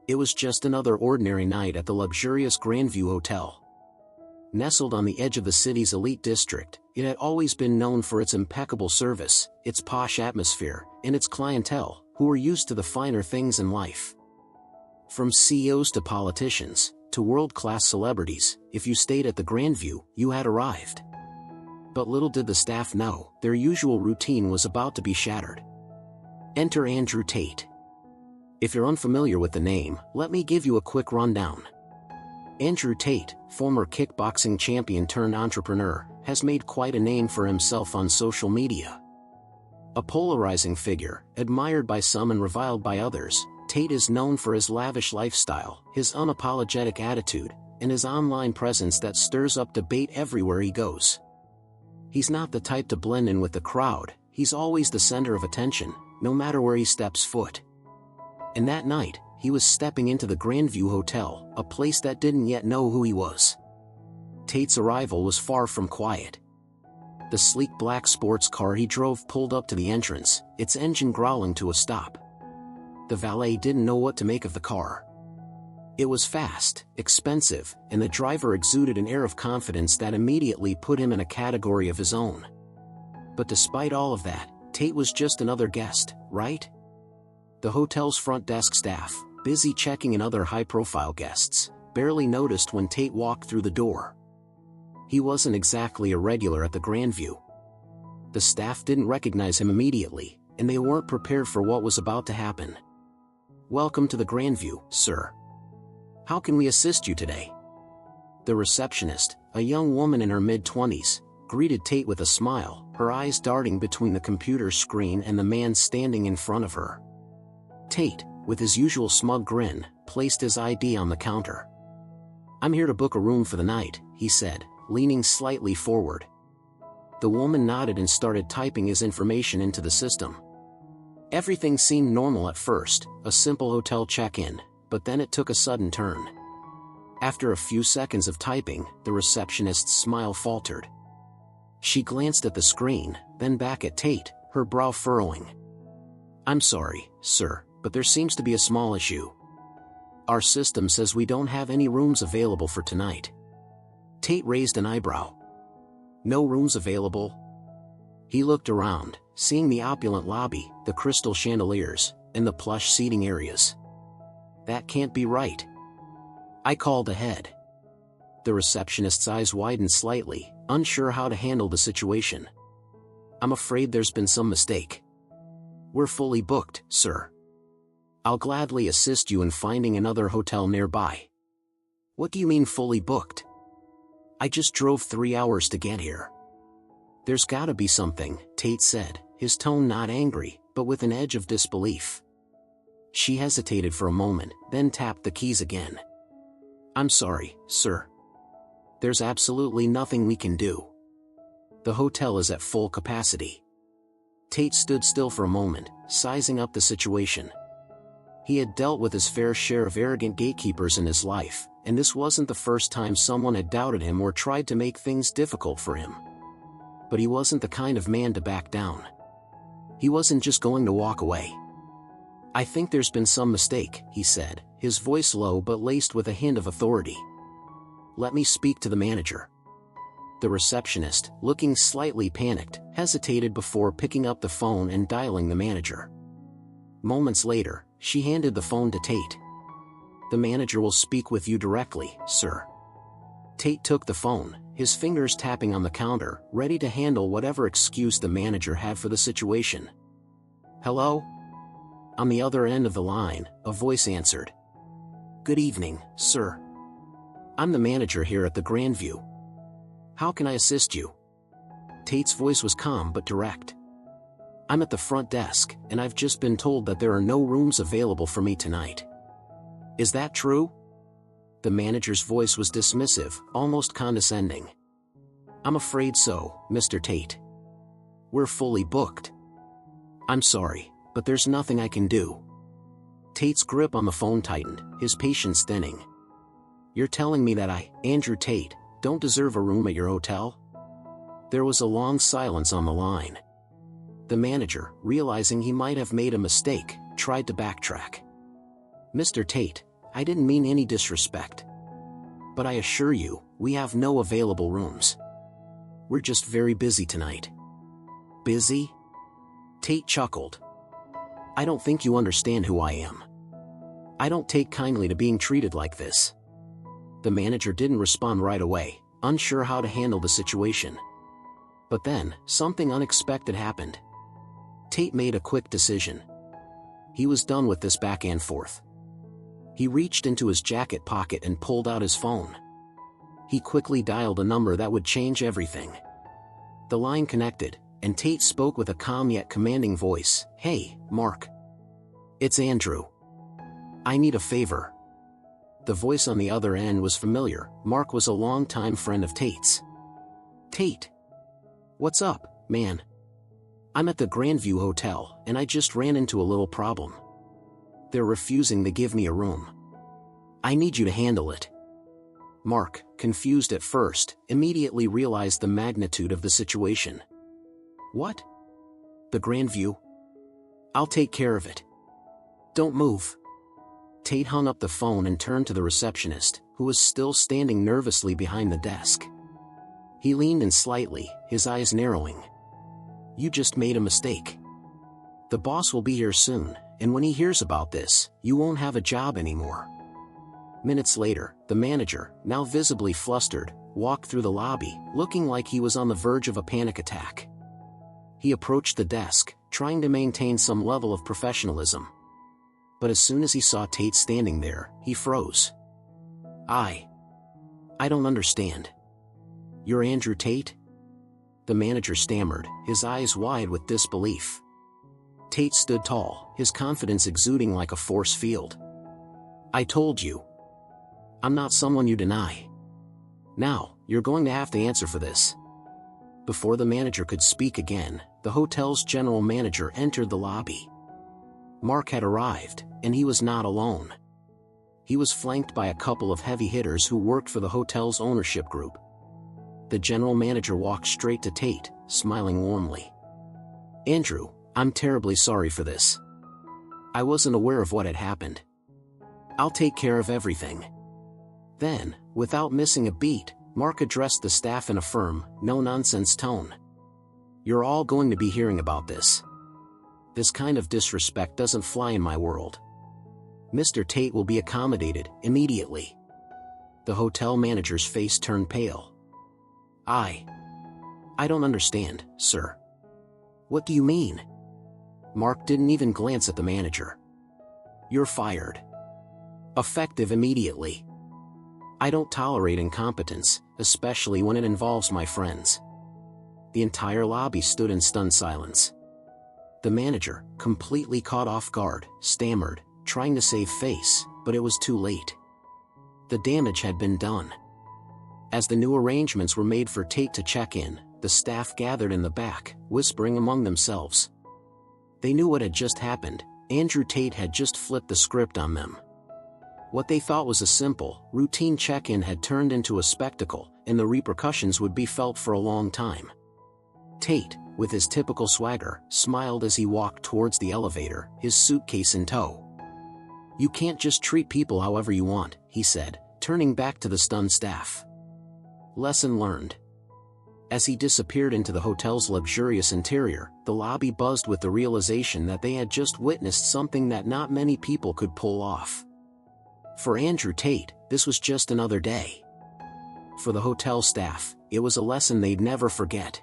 It was just another ordinary night at the luxurious Grandview Hotel. Nestled on the edge of the city's elite district, it had always been known for its impeccable service, its posh atmosphere, and its clientele, who were used to the finer things in life. From CEOs to politicians, to world-class celebrities, if you stayed at the Grandview, you had arrived. But little did the staff know, their usual routine was about to be shattered. Enter Andrew Tate. If you're unfamiliar with the name, let me give you a quick rundown. Andrew Tate, former kickboxing champion turned entrepreneur, has made quite a name for himself on social media. A polarizing figure, admired by some and reviled by others, Tate is known for his lavish lifestyle, his unapologetic attitude, and his online presence that stirs up debate everywhere he goes. He's not the type to blend in with the crowd, he's always the center of attention, no matter where he steps foot. And that night, he was stepping into the Grandview Hotel, a place that didn't yet know who he was. Tate's arrival was far from quiet. The sleek black sports car he drove pulled up to the entrance, its engine growling to a stop. The valet didn't know what to make of the car. It was fast, expensive, and the driver exuded an air of confidence that immediately put him in a category of his own. But despite all of that, Tate was just another guest, right? The hotel's front desk staff, busy checking in other high-profile guests, barely noticed when Tate walked through the door. He wasn't exactly a regular at the Grandview. The staff didn't recognize him immediately, and they weren't prepared for what was about to happen. "Welcome to the Grandview, sir. How can we assist you today?" The receptionist, a young woman in her mid-20s, greeted Tate with a smile, her eyes darting between the computer screen and the man standing in front of her. Tate, with his usual smug grin, placed his ID on the counter. "I'm here to book a room for the night," he said, leaning slightly forward. The woman nodded and started typing his information into the system. Everything seemed normal at first, a simple hotel check-in, but then it took a sudden turn. After a few seconds of typing, the receptionist's smile faltered. She glanced at the screen, then back at Tate, her brow furrowing. "I'm sorry, sir, but there seems to be a small issue. Our system says we don't have any rooms available for tonight." Tate raised an eyebrow. "No rooms available?" He looked around, seeing the opulent lobby, the crystal chandeliers, and the plush seating areas. "That can't be right." "I called ahead." The receptionist's eyes widened slightly, unsure how to handle the situation. "I'm afraid there's been some mistake. We're fully booked, sir. I'll gladly assist you in finding another hotel nearby." "What do you mean fully booked?" "I just drove 3 hours to get here." "There's gotta be something," Tate said, his tone not angry, but with an edge of disbelief. She hesitated for a moment, then tapped the keys again. "I'm sorry, sir. There's absolutely nothing we can do. The hotel is at full capacity." Tate stood still for a moment, sizing up the situation. He had dealt with his fair share of arrogant gatekeepers in his life, and this wasn't the first time someone had doubted him or tried to make things difficult for him. But he wasn't the kind of man to back down. He wasn't just going to walk away. "I think there's been some mistake," he said, his voice low but laced with a hint of authority. "Let me speak to the manager." The receptionist, looking slightly panicked, hesitated before picking up the phone and dialing the manager. Moments later, she handed the phone to Tate. "The manager will speak with you directly, sir." Tate took the phone, his fingers tapping on the counter, ready to handle whatever excuse the manager had for the situation. "Hello?" On the other end of the line, a voice answered. "Good evening, sir. I'm the manager here at the Grandview. How can I assist you?" Tate's voice was calm but direct. "I'm at the front desk, and I've just been told that there are no rooms available for me tonight. Is that true?" The manager's voice was dismissive, almost condescending. "I'm afraid so, Mr. Tate. We're fully booked." "I'm sorry, but there's nothing I can do." Tate's grip on the phone tightened, his patience thinning. "You're telling me that I, Andrew Tate, don't deserve a room at your hotel?" There was a long silence on the line. The manager, realizing he might have made a mistake, tried to backtrack. "Mr. Tate, I didn't mean any disrespect. But I assure you, we have no available rooms. We're just very busy tonight." "Busy?" Tate chuckled. "I don't think you understand who I am. I don't take kindly to being treated like this." The manager didn't respond right away, unsure how to handle the situation. But then, something unexpected happened. Tate made a quick decision. He was done with this back and forth. He reached into his jacket pocket and pulled out his phone. He quickly dialed a number that would change everything. The line connected, and Tate spoke with a calm yet commanding voice. "Hey, Mark. It's Andrew. I need a favor." The voice on the other end was familiar. Mark was a longtime friend of Tate's. "Tate. What's up, man? I'm at the Grandview Hotel, and I just ran into a little problem. They're refusing to give me a room. I need you to handle it." Mark, confused at first, immediately realized the magnitude of the situation. "What? The Grandview? I'll take care of it. Don't move." Tate hung up the phone and turned to the receptionist, who was still standing nervously behind the desk. He leaned in slightly, his eyes narrowing. "You just made a mistake. The boss will be here soon, and when he hears about this, you won't have a job anymore." Minutes later, the manager, now visibly flustered, walked through the lobby, looking like he was on the verge of a panic attack. He approached the desk, trying to maintain some level of professionalism. But as soon as he saw Tate standing there, he froze. I don't understand. You're Andrew Tate?" The manager stammered, his eyes wide with disbelief. Tate stood tall, his confidence exuding like a force field. "I told you. I'm not someone you deny. Now, you're going to have to answer for this." Before the manager could speak again, the hotel's general manager entered the lobby. Mark had arrived, and he was not alone. He was flanked by a couple of heavy hitters who worked for the hotel's ownership group. The general manager walked straight to Tate, smiling warmly. "Andrew, I'm terribly sorry for this. I wasn't aware of what had happened. I'll take care of everything." Then, without missing a beat, Mark addressed the staff in a firm, no-nonsense tone. "You're all going to be hearing about this. This kind of disrespect doesn't fly in my world. Mr. Tate will be accommodated immediately." The hotel manager's face turned pale. I don't understand, sir. What do you mean?" Mark didn't even glance at the manager. "You're fired. Effective immediately. I don't tolerate incompetence, especially when it involves my friends." The entire lobby stood in stunned silence. The manager, completely caught off guard, stammered, trying to save face, but it was too late. The damage had been done. As the new arrangements were made for Tate to check in, the staff gathered in the back, whispering among themselves. They knew what had just happened. Andrew Tate had just flipped the script on them. What they thought was a simple, routine check-in had turned into a spectacle, and the repercussions would be felt for a long time. Tate, with his typical swagger, smiled as he walked towards the elevator, his suitcase in tow. "You can't just treat people however you want," he said, turning back to the stunned staff. Lesson learned. As he disappeared into the hotel's luxurious interior, the lobby buzzed with the realization that they had just witnessed something that not many people could pull off. For Andrew Tate, this was just another day. For the hotel staff, it was a lesson they'd never forget.